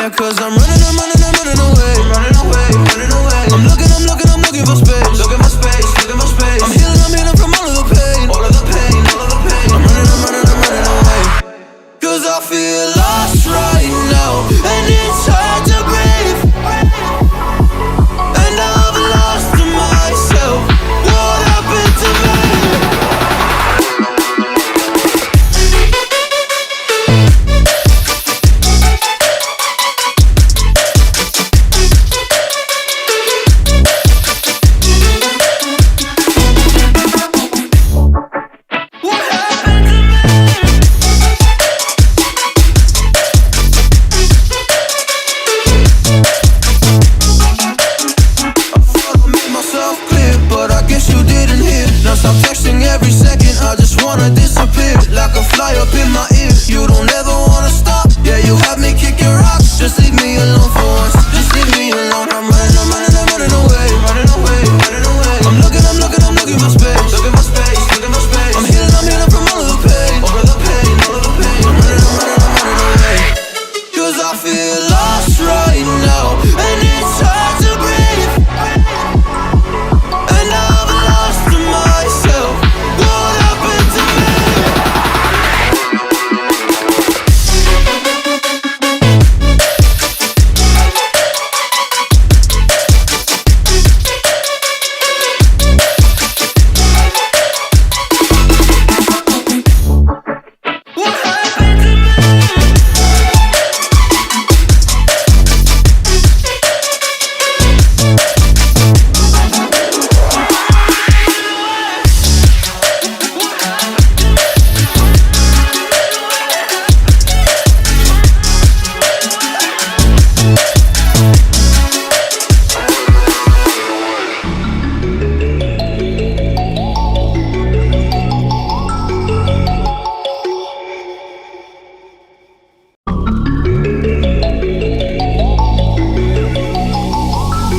Yeah, cause I'm running away. I'm looking for space. I'm healing from all of the pain. I'm running away. Cause I feel lost right now, and it's hard to breathe. And I've lost myself. What happened to me? Stop texting every second, I just wanna disappear. Like a fly up in my ear, you don't ever wanna stop. Yeah, you have me kicking rocks, just leave me alone for once. Just leave me alone, I'm running away. I'm looking for space. I'm healing from all of the pain. I'm running away. Cause I feel lost right now, and it's hard to breathe. And I've lost myself. What happened to me?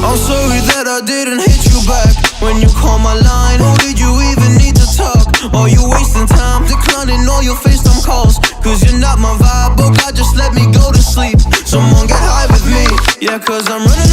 I'm sorry that I didn't hit you back when you called my line. Or did you even need to talk? Are you wasting time declining all your FaceTime calls? Cause you're not my vibe, but God just let me go to sleep. Someone get high with me. Yeah, cause I'm running